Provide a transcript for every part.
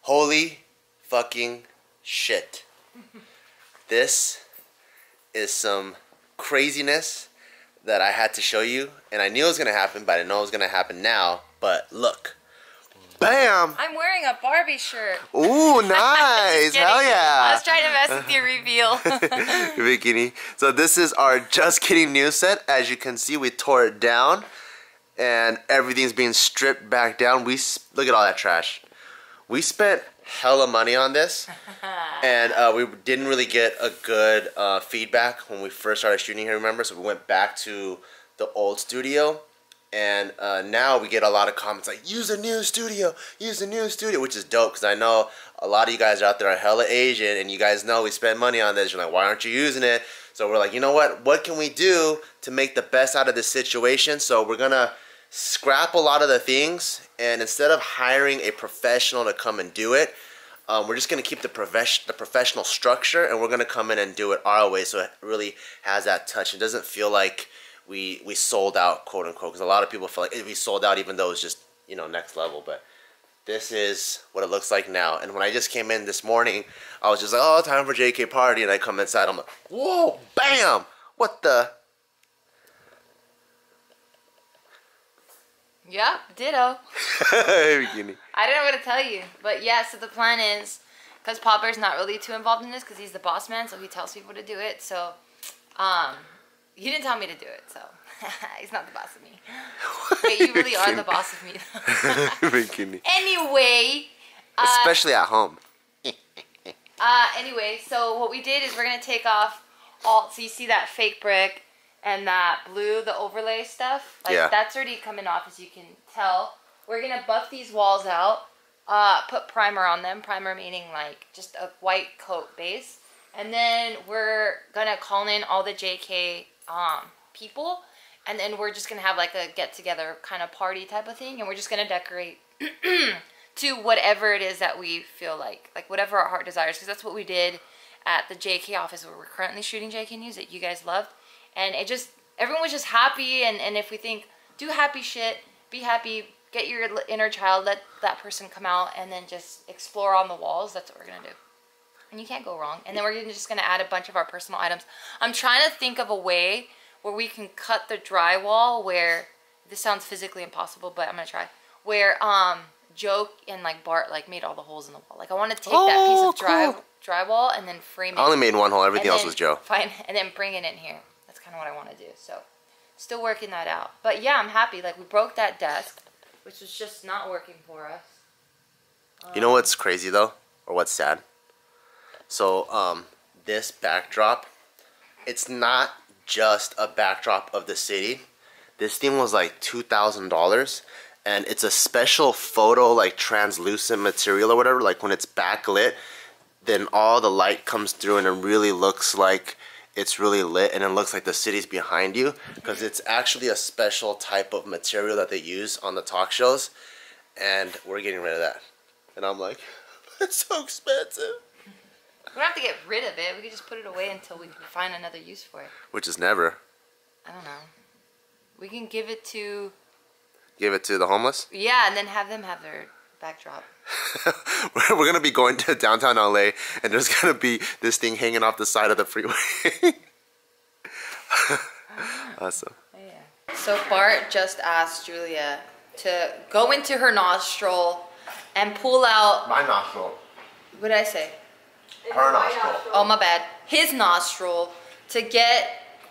Holy fucking shit. This is some craziness that I had to show you, and I knew it was gonna happen, but I didn't know it was gonna happen now. But look, bam! I'm wearing a Barbie shirt. Ooh, nice! Hell yeah! I was trying to mess with your reveal. Bikini. So this is our Just Kidding news set. As you can see, we tore it down, and everything's being stripped back down. Look at all that trash. We spent hella money on this, and we didn't really get a good feedback when we first started shooting here, remember? So we went back to the old studio, and now we get a lot of comments like, use a new studio, which is dope, because I know a lot of you guys out there are hella Asian, and you guys know we spend money on this. You're like, why aren't you using it? So we're like, you know what can we do to make the best out of this situation? So we're gonna scrap a lot of the things, and instead of hiring a professional to come and do it, we're just going to keep the professional structure, and we're going to come in and do it our way, so it really has that touch. It doesn't feel like we sold out, quote unquote, because a lot of people feel like we sold out even though it's just, you know, next level. But this is what it looks like now. And when I just came in this morning, I was just like, oh, time for JK party, and I come inside, I'm like, whoa, bam, what the... Yeah, ditto. I don't know what to tell you. But yeah, so the plan is, because Popper's not really too involved in this because he's the boss man, so he tells people to do it. So, he didn't tell me to do it, so he's not the boss of me. Wait, you really are the boss of me. Anyway. Especially at home. Anyway, so what we did is we're going to take off all, so you see that fake brick and that blue, the overlay stuff, like that's already coming off, as you can tell. We're gonna buff these walls out, put primer on them. Primer meaning like just a white coat base, and then we're gonna call in all the JK people, and then we're just gonna have like a get together kind of party type of thing, and we're just gonna decorate to whatever it is that we feel like whatever our heart desires, because that's what we did at the JK office where we're currently shooting JK news that you guys loved. And it just, everyone was just happy, and if we think, do happy shit, be happy, get your inner child, let that person come out, and then just explore on the walls, that's what we're going to do. And you can't go wrong. And then we're just going to add a bunch of our personal items. I'm trying to think of a way where we can cut the drywall where, this sounds physically impossible, but I'm going to try, where Joe and like Bart like made all the holes in the wall. Like I want to take that piece of drywall and then frame it. I only made one hole, everything else was Joe. Fine, and then bring it in here. Kind of what I want to do, so still working that out. But yeah, I'm happy. Like we broke that desk, which was just not working for us. You know what's crazy though, or what's sad? So this backdrop, it's not just a backdrop of the city. This thing was like $2,000, and it's a special photo, like translucent material or whatever. Like when it's backlit, then all the light comes through and it really looks like it's really lit, and it looks like the city's behind you, because it's actually a special type of material that they use on the talk shows, and we're getting rid of that. And I'm like, it's so expensive. We don't have to get rid of it. We can just put it away until we can find another use for it. Which is never. I don't know. We can give it to... Give it to the homeless? Yeah, and then have them have their backdrop. We're going to be going to downtown LA, and there's going to be this thing hanging off the side of the freeway. Awesome. Yeah. So Bart just asked Julia to go into her nostril and pull out... My nostril. What did I say? Her nostril. Oh, my bad. His nostril, to get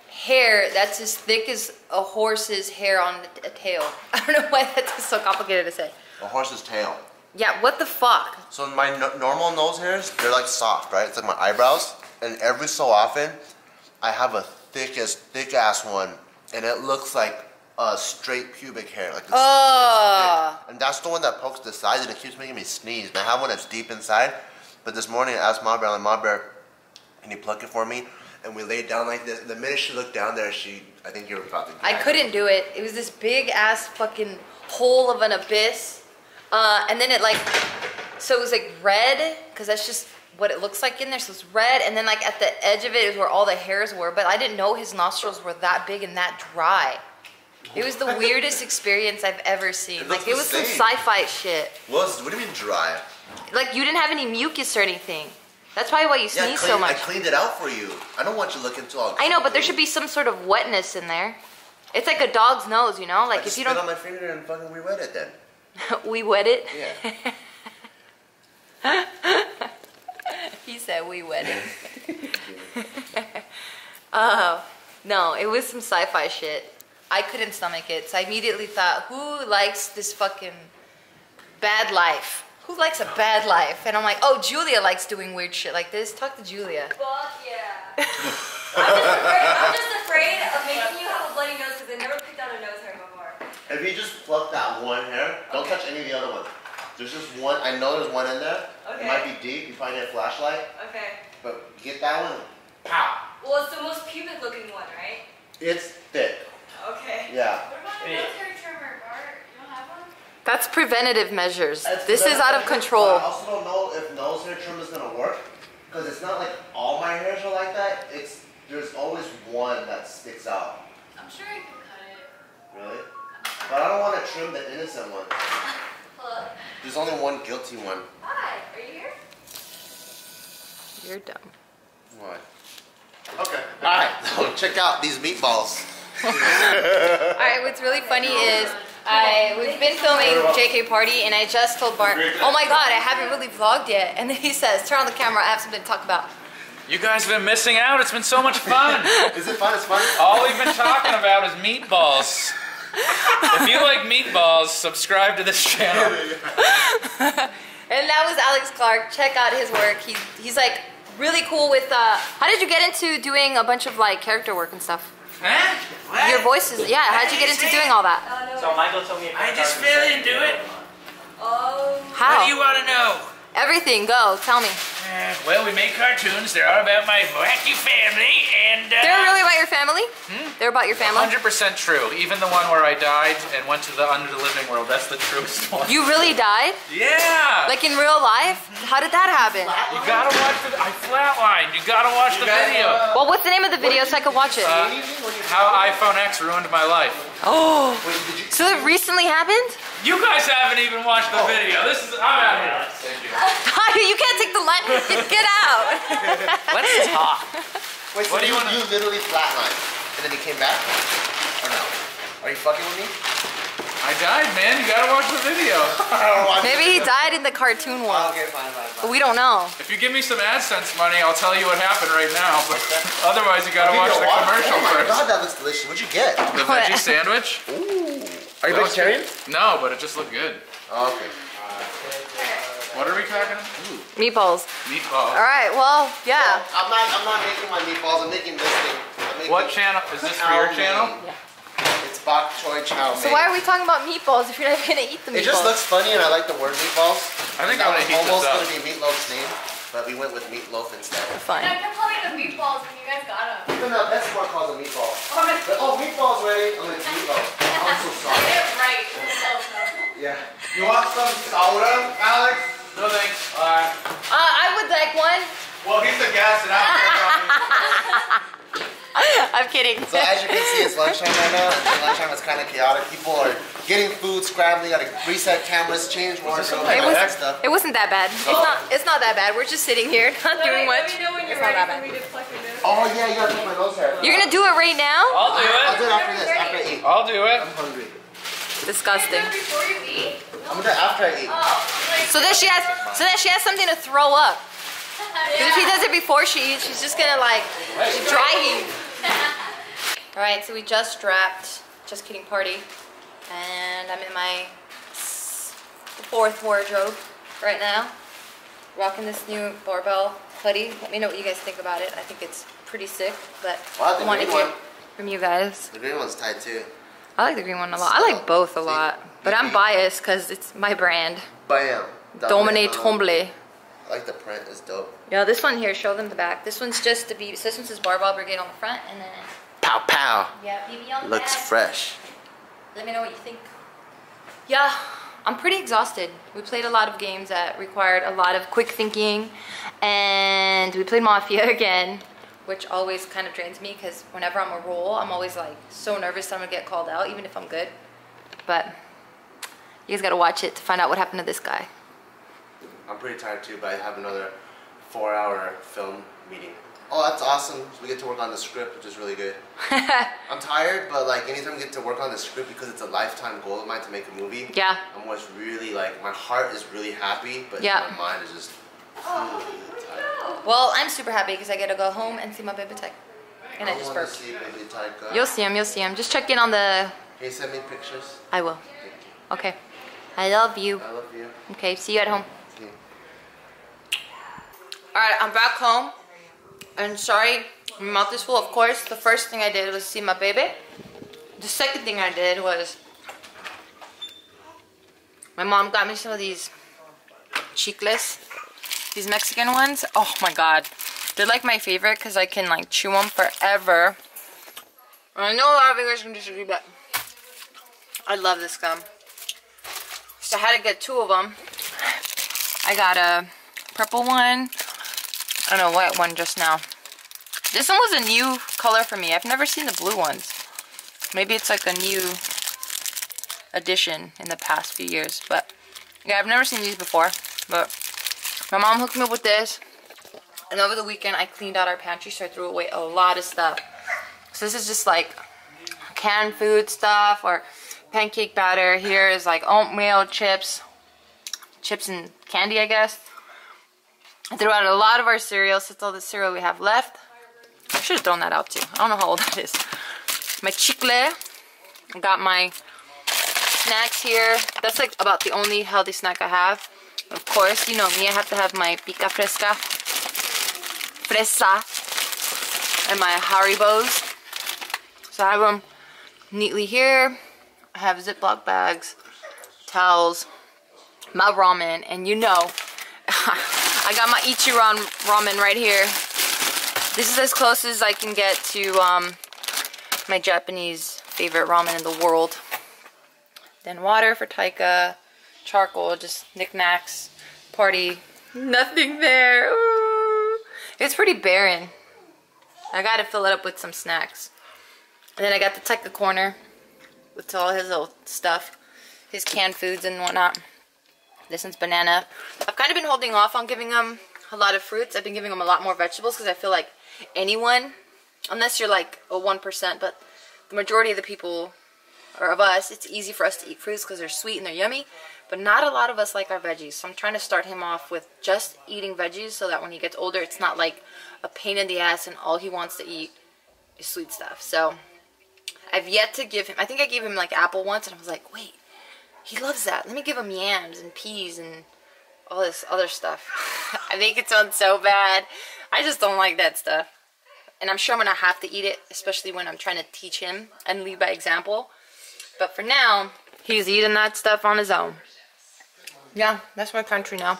hair that's as thick as a horse's hair on a tail. I don't know why that's so complicated to say. A horse's tail. Yeah, what the fuck? So my normal nose hairs, they're like soft, right? It's like my eyebrows, and every so often, I have a thick ass one, and it looks like a straight pubic hair. Like thick. And that's the one that pokes the sides, and it keeps making me sneeze. And I have one that's deep inside, but this morning I asked Barbell, and Barbell, can you pluck it for me? And we laid down like this. The minute she looked down there, I think you were about to die. I couldn't do it. It was this big ass fucking hole of an abyss. And then it like, so it was like red, because that's just what it looks like in there. So it's red, and then like at the edge of it is where all the hairs were, but I didn't know his nostrils were that big and that dry. It was the weirdest experience I've ever seen. Like it was some sci-fi shit. What do you mean dry? Like you didn't have any mucus or anything. That's probably why you sneeze so much. I cleaned it out for you. I don't want you looking too all. I know, but there should be some sort of wetness in there. It's like a dog's nose, you know? Like if you don't. Spit on my finger and fucking re-wet it then. We wet it? Yeah. He said we wet it. Oh, no, it was some sci-fi shit. I couldn't stomach it, so I immediately thought, who likes this fucking bad life? Who likes a bad life? And I'm like, oh, Julia likes doing weird shit like this. Talk to Julia. Fuck yeah. I'm just afraid of making you have a bloody nose because I never picked out a nose hair before. If you just pluck that one hair, don't touch any of the other ones. There's just one. I know there's one in there. Okay. It might be deep. You probably need a flashlight. Okay. But get that one. Pow. Well, it's the most pubic looking one, right? It's thick. Okay. Yeah. What about the nose hair trimmer, Bart? You don't have one? That's preventative measures. It's This is out of control. I also don't know if nose hair trim is gonna work because it's not like all my hairs are like that. There's always one that sticks out. I'm sure I can cut it. Really? But I don't want to trim the innocent one. Look. There's only one guilty one. Hi, are you here? You're dumb. What? Okay. All right. So check out these meatballs. Alright, what's really funny is we've been filming JK Party and I just told Bart, oh my god, I haven't really vlogged yet. And then he says, turn on the camera, I have something to talk about. You guys have been missing out. It's been so much fun. Is it fun? It's fun? All we've been talking about is meatballs. If you like meatballs, subscribe to this channel. And that was Alex Clark. Check out his work. He's like really cool with, how did you get into doing a bunch of like character work and stuff? Huh? What? Your voices, yeah, how'd you get into doing all that? No. So Michael told me. I just fell into it. Oh. How? What do you want to know? Everything, go, tell me. Well, we make cartoons. They're all about my wacky family, and They're really about your family? They're about your family? 100% true. Even the one where I died and went to the under the living world, that's the truest one. You really died? Yeah! Like in real life? How did that happen? You gotta watch I flatlined. You gotta watch the video. Well, what's the name of the video so I can watch it? How iPhone X ruined my life. Oh, so it recently happened? You guys haven't even watched the video. I'm out here. You can't take the line. Get out. Let's talk. Wait, so What do you you literally flatlined and then he came back? Or no? Are you fucking with me? I died, man. You gotta watch the video. Maybe he died in the cartoon one. Okay, fine. But we don't know. If you give me some AdSense money, I'll tell you what happened right now. But otherwise, you gotta watch the commercial Oh my first. god, that looks delicious. What'd you get? The veggie sandwich? Ooh. Are you That was vegetarian? good. No, but it just looked good. Oh, okay. What are we talking about? Meatballs. Meatballs. All right, well, yeah. I'm not making my meatballs. I'm making this thing. What channel? Is this for your channel? Yeah. It's bok choy chow mein. So why are we talking about meatballs if you're not gonna eat the meatballs? It just looks funny, and I like the word meatballs. I think that I'm was gonna heat this almost up. gonna be Meatloaf's name, but we went with Meatloaf instead. Fine. I kept calling them meatballs when you guys got them. Even the Petsmore calls them meatballs. Oh, meatballs ready? I'm gonna meatloaf. I'm so sorry. Get it right. Yeah. You want some soda, Alex? No thanks. Alright. I would like one. Well, he's the guest, and I'm kidding. So as you can see, it's lunchtime right now. And lunchtime is kind of chaotic. People are getting food, scrambling, gotta reset cameras, change wardrobe, It all that stuff. wasn't that bad. It's not that bad. We're just sitting here, not doing much. Let me know when you're It's not ready that for bad. me to pluck your nose. Oh yeah, you gotta put my nose hair. You're gonna do it right now? I'll do I'll do it. it after this, after I eat. I'll do it. I'm hungry. Disgusting. Before you eat? I'm gonna do it after I eat. Oh, like, So that she has something to throw up. Because if he does it before she eats, she's just gonna like dry heave. All right, so we just wrapped Just Kidding Party, and I'm in my fourth wardrobe right now, rocking this new Barbell hoodie. Let me know what you guys think about it. I think it's pretty sick, but Wow, I the wanted to green hear from you guys. The green one's tight too. I like the green one a lot. I like both a lot, but I'm biased because it's my brand. Bam. Domine Tomble. I like the print, it's dope. Yeah, this one here, show them the back. This one's just the BB. So this one says Barbell Brigade on the front, and then Pow pow. yeah, BB on the Looks back. fresh. Let me know what you think. Yeah, I'm pretty exhausted. We played a lot of games that required a lot of quick thinking, and we played Mafia again, which always kind of drains me because whenever I'm a roll, I'm always like so nervous that I'm gonna get called out, even if I'm good. But you guys gotta watch it to find out what happened to this guy. I'm pretty tired too, but I have another 4-hour film meeting. Oh, that's awesome. We get to work on the script, which is really good. I'm tired, but like anytime we get to work on the script, because it's a lifetime goal of mine to make a movie. Yeah. I'm always really like, my heart is really happy, but my mind is just tired. Well, I'm super happy because I get to go home and see my baby Tyke. And I just burped. See baby Tyke. You'll see him, you'll see him. Just check in on the... Can you send me pictures? I will. Okay. I love you. I love you. Okay, see you at home. See you. Alright, I'm back home. And sorry, my mouth is full. Of course, the first thing I did was see my baby. The second thing I did was... my mom got me some of these chicles. These Mexican ones. Oh my god. They're like my favorite because I can like chew them forever. And I know a lot of you guys can disagree, but I love this gum. So I had to get 2 of them. I got a purple one. I don't know, white one just now. This one was a new color for me. I've never seen the blue ones. Maybe it's like a new addition in the past few years. But yeah, I've never seen these before. But my mom hooked me up with this. And over the weekend, I cleaned out our pantry, so I threw away a lot of stuff. So this is just like canned food stuff or pancake batter. Here is like oatmeal, chips and candy, I guess. I threw out a lot of our cereal. So that's all the cereal we have left. I should have thrown that out too. I don't know how old that is. My chicle. I got my snacks here. That's like about the only healthy snack I have. Of course, you know me. I have to have my pica fresca. Fresa. And my Haribos. So I have them neatly here. I have Ziploc bags, towels, my ramen, and you know, I got my Ichiran ramen right here. This is as close as I can get to my Japanese favorite ramen in the world. Then water for Taika, charcoal, just knickknacks, party, nothing there. Ooh. It's pretty barren. I gotta fill it up with some snacks. And then I got the Taika corner with all his little stuff, his canned foods and whatnot. This one's banana. I've kind of been holding off on giving him a lot of fruits. I've been giving him a lot more vegetables because I feel like anyone, unless you're like a 1%, but the majority of the people, or of us, it's easy for us to eat fruits because they're sweet and they're yummy, but not a lot of us like our veggies. So I'm trying to start him off with just eating veggies so that when he gets older, it's not like a pain in the ass and all he wants to eat is sweet stuff. So I've yet to give him, I think I gave him like apple once and I was like, wait, he loves that. Let me give him yams and peas and all this other stuff. I make it sound so bad. I just don't like that stuff. And I'm sure I'm going to have to eat it, especially when I'm trying to teach him and lead by example. But for now, he's eating that stuff on his own. Yeah, that's my country now.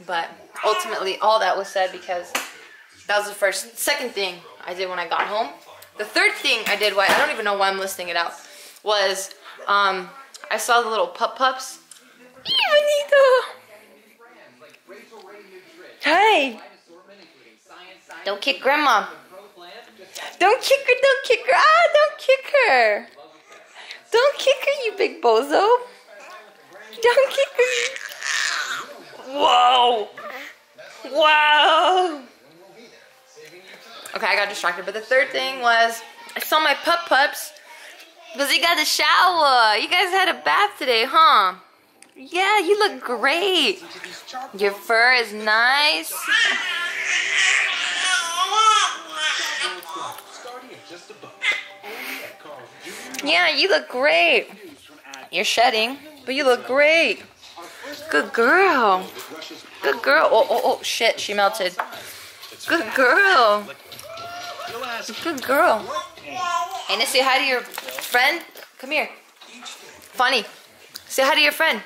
But ultimately, all that was said because that was the second thing I did when I got home. The third thing I did, I don't even know why I'm listing it out, was I saw the little pups. Hey! Don't kick grandma. Don't kick her, don't kick her. Ah, don't kick her. Don't kick her, you big bozo. Don't kick her. Whoa. Wow. Okay, I got distracted. But the third thing was, I saw my pups. Because he got a shower. You guys had a bath today, huh? Yeah, you look great. Your fur is nice. Yeah, you look great. You're shedding, but you look great. Good girl. Good girl. Oh, shit, she melted. Good girl. Good girl. And to say hi to your friend. Come here. Funny. Say hi to your friend.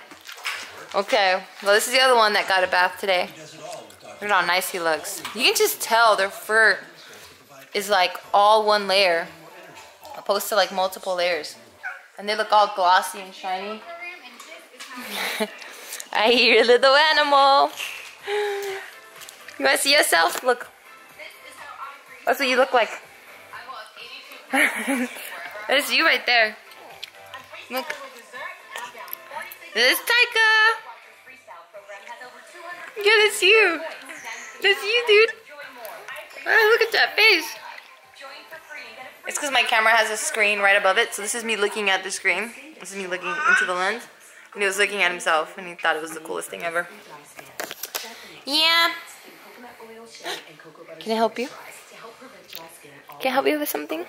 Okay. Well, this is the other one that got a bath today. Look at how nice he looks. You can just tell their fur is like all one layer, opposed to like multiple layers. And they look all glossy and shiny. I hear a little animal. You want to see yourself? Look. That's what you look like. That's you right there. Look. This is Taika. Yeah, that's you. That's you, dude. Oh, look at that face. It's because my camera has a screen right above it, so this is me looking at the screen. This is me looking into the lens. And he was looking at himself, and he thought it was the coolest thing ever. Yeah. Can I help you? Can I help you with something?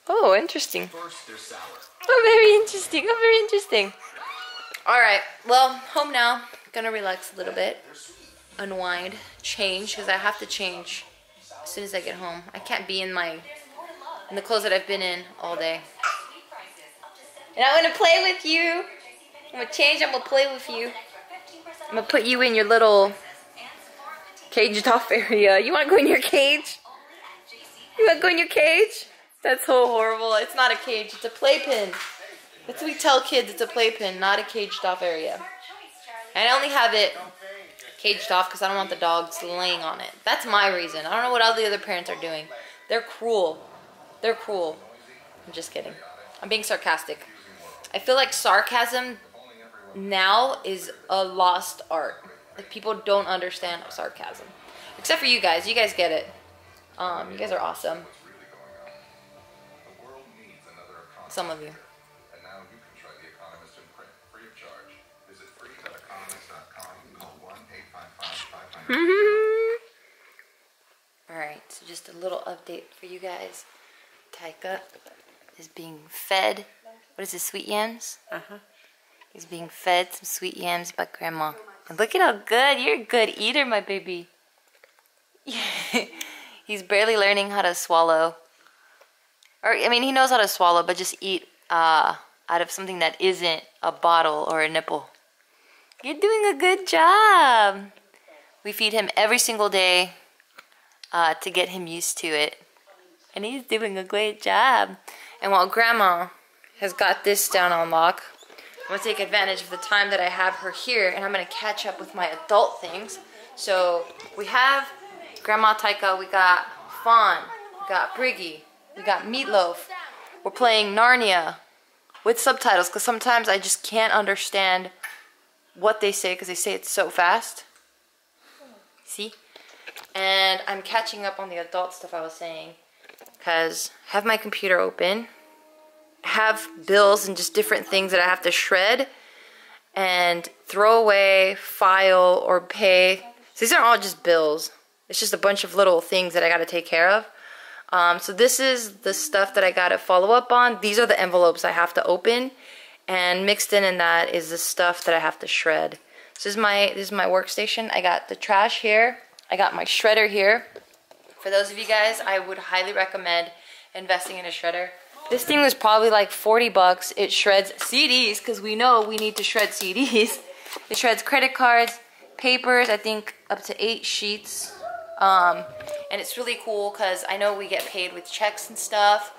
Oh, interesting. Oh, very interesting. Oh, very interesting. Alright, well, home now. Gonna relax a little bit. Unwind. Change, because I have to change as soon as I get home. I can't be in the clothes that I've been in all day. And I'm gonna play with you. I'm gonna change, I'm gonna play with you. I'm gonna put you in your little caged off area. You wanna go in your cage? You wanna go in your cage? That's so horrible. It's not a cage, it's a playpen. That's what we tell kids, it's a playpen, not a caged off area. And I only have it caged off because I don't want the dogs laying on it. That's my reason. I don't know what all the other parents are doing. They're cruel. They're cruel. I'm just kidding. I'm being sarcastic. I feel like sarcasm now is a lost art. Like, people don't understand sarcasm. Except for you guys. You guys get it. You guys are awesome. Some of you. Alright, so just a little update for you guys. Taika is being fed. What is this, sweet yams? He's being fed some sweet yams by Grandma. And look at how good, you're a good eater, my baby. He's barely learning how to swallow. Or, I mean, he knows how to swallow, but just eat out of something that isn't a bottle or a nipple. You're doing a good job. We feed him every single day to get him used to it. And he's doing a great job. And while Grandma has got this down on lock, I'm going to take advantage of the time that I have her here, and I'm going to catch up with my adult things. So we have Grandma Taika, we got Fawn, we got Brigade, we got Meatloaf. We're playing Narnia with subtitles because sometimes I just can't understand what they say because they say it so fast. See? And I'm catching up on the adult stuff I was saying because I have my computer open, have bills and just different things that I have to shred and throw away, file, or pay. So these aren't all just bills. It's just a bunch of little things that I got to take care of. So this is the stuff that I got to follow up on. These are the envelopes I have to open, and mixed in that is the stuff that I have to shred. So this is my workstation. I got the trash here. I got my shredder here. For those of you guys, I would highly recommend investing in a shredder. This thing was probably like 40 bucks. It shreds CDs because we know we need to shred CDs. It shreds credit cards, papers, I think up to 8 sheets. And it's really cool because I know we get paid with checks and stuff.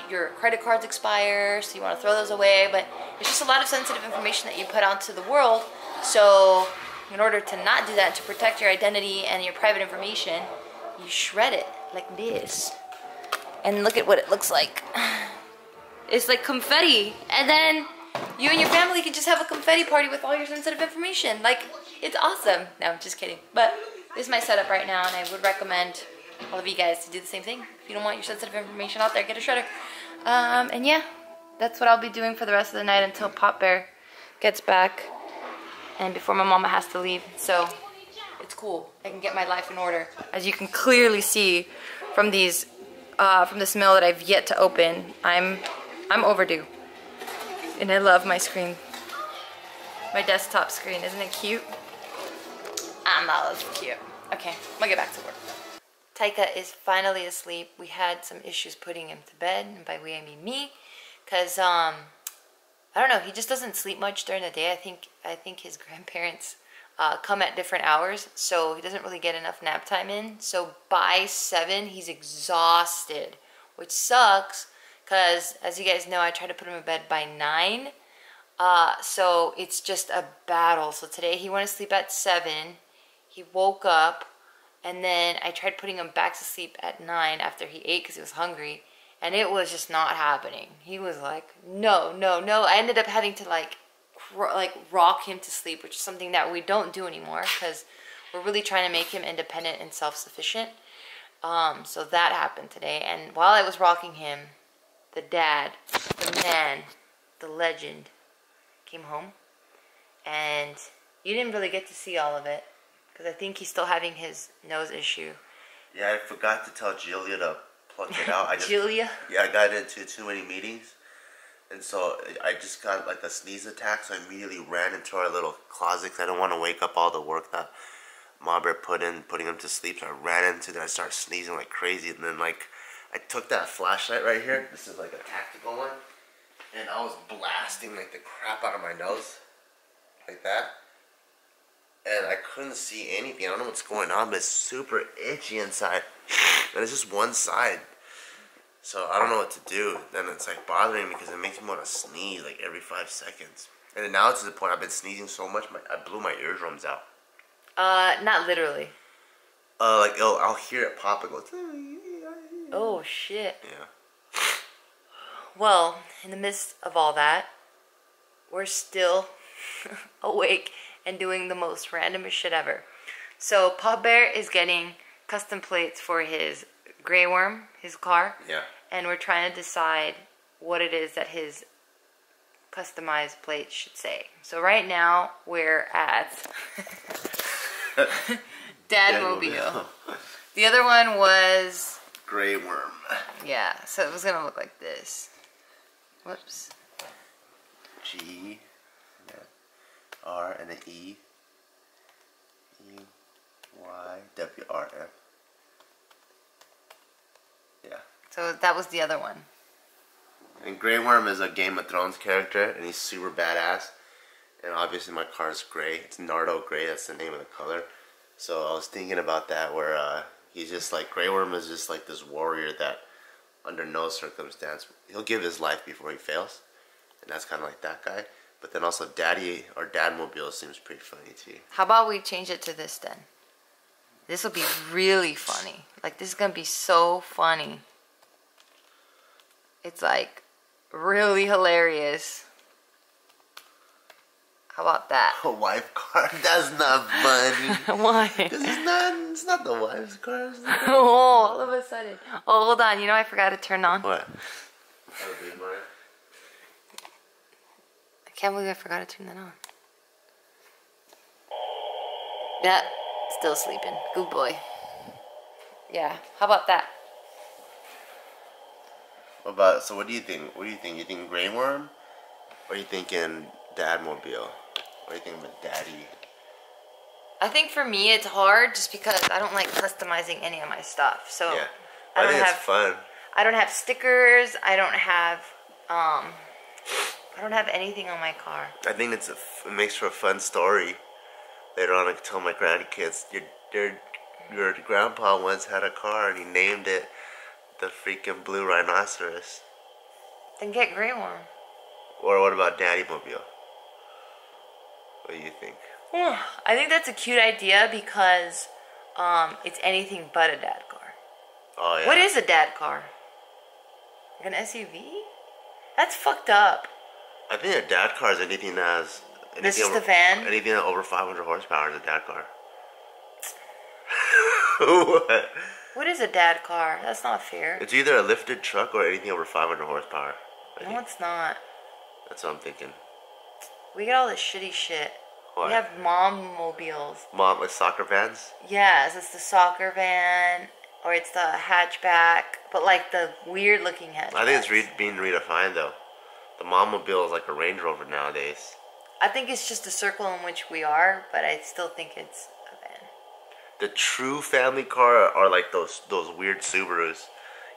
Your credit cards expire, so you want to throw those away. But it's just a lot of sensitive information that you put out to the world. So in order to not do that, to protect your identity and your private information, you shred it like this. And look at what it looks like. It's like confetti. And then you and your family can just have a confetti party with all your sensitive information. Like, it's awesome. No, I'm just kidding. But this is my setup right now, and I would recommend all of you guys to do the same thing. If you don't want your sensitive information out there, get a shredder. And yeah, that's what I'll be doing for the rest of the night until Pop Bear gets back and before my mama has to leave. So it's cool. I can get my life in order. As you can clearly see from these from this mail that I've yet to open, I'm overdue. And I love my screen. My desktop screen. Isn't it cute? That was cute. Okay, I'm gonna get back to work. Taika is finally asleep. We had some issues putting him to bed, and by we I mean me, because I don't know, he just doesn't sleep much during the day. I think his grandparents come at different hours, so he doesn't really get enough nap time in. So by 7, he's exhausted, which sucks, because as you guys know, I try to put him in bed by 9. So it's just a battle. So today he went to sleep at 7. He woke up, and then I tried putting him back to sleep at 9 after he ate because he was hungry. And it was just not happening. He was like, no, no, no. I ended up having to like rock him to sleep, which is something that we don't do anymore because we're really trying to make him independent and self-sufficient. So that happened today. And while I was rocking him, the dad, the man, the legend came home. And you didn't really get to see all of it because I think he's still having his nose issue. Yeah, I forgot to tell Julia to pluck it out. Julia? Yeah, I got into too many meetings. And so I just got like a sneeze attack, so I immediately ran into our little closet because I don't want to wake up all the work that Mom Bear put in, putting him to sleep. So I ran into it and I started sneezing like crazy. And then like I took that flashlight right here. This is like a tactical one. And I was blasting like the crap out of my nose. Like that. And I couldn't see anything. I don't know what's going on, but it's super itchy inside. And it's just one side. So I don't know what to do. Then it's like bothering me because it makes me want to sneeze like every 5 seconds. And then now it's to the point I've been sneezing so much, I blew my eardrums out. Not literally. Like I'll hear it pop and go. Oh shit. Yeah. Well, in the midst of all that, we're still awake and doing the most randomest shit ever. So Pop Bear is getting custom plates for his Grey Worm, his car. Yeah. And we're trying to decide what it is that his customized plate should say. So right now we're at Dadmobile. The other one was Grey Worm. Yeah, so it was gonna look like this. Whoops. G, R, and an E. E, Y, W, R, M. Yeah. So that was the other one. And Grey Worm is a Game of Thrones character, and he's super badass. And obviously my car is gray. It's Nardo Gray, that's the name of the color. So I was thinking about that where he's just like, Grey Worm is just like this warrior that under no circumstance, he'll give his life before he fails. And that's kind of like that guy. But then also Daddy, or Dadmobile seems pretty funny too. How about we change it to this then? This will be really funny. Like, this is going to be so funny. It's like really hilarious. How about that? A wife car? That's not funny. Why? Because it's not the wife's car. Oh, all of a sudden. Oh, hold on. You know I forgot to turn on. What? I can't believe I forgot to turn that on. Yeah, still sleeping. Good boy. Yeah, how about that? So what do you think? What do you think? You think Grey Worm? Or are you thinking Dadmobile? What do you think about Daddy? I think for me it's hard just because I don't like customizing any of my stuff. So yeah. I think it's fun. I don't have stickers. I don't have anything on my car. I think it makes for a fun story. Later on I can tell my grandkids, your grandpa once had a car and he named it the freaking Blue Rhinoceros. Then get Grey Worm. Or what about Daddymobile? What do you think? Yeah, I think that's a cute idea because it's anything but a dad car. Oh yeah. What is a dad car? Like an SUV? That's fucked up. I think a dad car is anything that has... This is the van? Anything that over 500 horsepower is a dad car. What? What is a dad car? That's not fair. It's either a lifted truck or anything over 500 horsepower. No, it's not. That's what I'm thinking. We get all this shitty shit. What? We have mom mobiles. Mom, like soccer vans? Yes, it's the soccer van, or it's the hatchback, but like the weird looking hatchback. I think it's being redefined though. The mom mobile is like a Range Rover nowadays. I think it's just the circle in which we are, but I still think it's a van. The true family car are like those weird Subarus.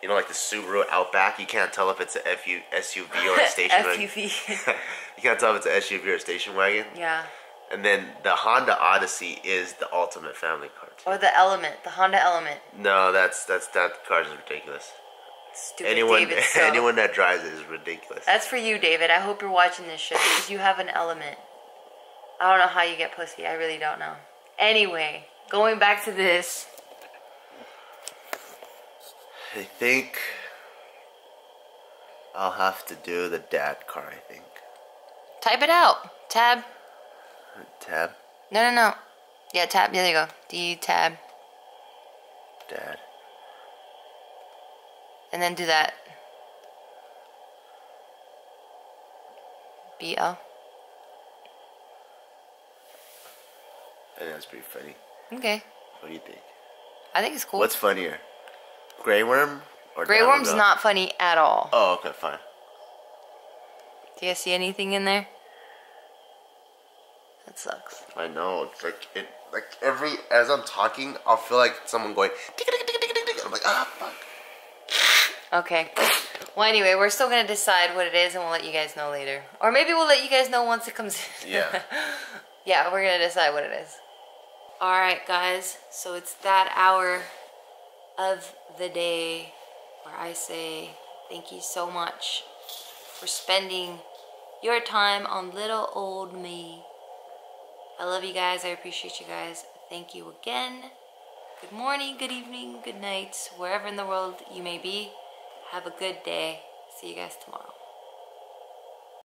You know, like the Subaru Outback. You can't tell if it's an SUV or a station wagon. SUV. You can't tell if it's an SUV or a station wagon. Yeah. And then the Honda Odyssey is the ultimate family car too. Or the Element, the Honda Element. No, that car is ridiculous. Stupid David. Anyone that drives it is ridiculous. That's for you, David. I hope you're watching this shit because you have an Element. I don't know how you get pussy. I really don't know. Anyway, going back to this. I think I'll have to do the dad card, I think. Type it out. Tab. Tab? No. Yeah, tab. Yeah, there you go. D, tab. Dad. And then do that. BL. I think that's pretty funny. Okay. What do you think? I think it's cool. What's funnier? Grey Worm or Grey Down Worm's Logo? not funny at all. Oh, okay, fine. Do you guys see anything in there? That sucks. I know. It's like as I'm talking, I'll feel like someone going tick, tick, tick, tick, tick, tick. I'm like, ah, fuck. Okay. Well, anyway, we're still gonna decide what it is, and we'll let you guys know later. Or maybe we'll let you guys know once it comes in. Yeah. Yeah, we're gonna decide what it is. Alright, guys. So it's that hour of the day where I say thank you so much for spending your time on little old me. I love you guys. I appreciate you guys. Thank you again. Good morning, good evening, good night, wherever in the world you may be. Have a good day. See you guys tomorrow.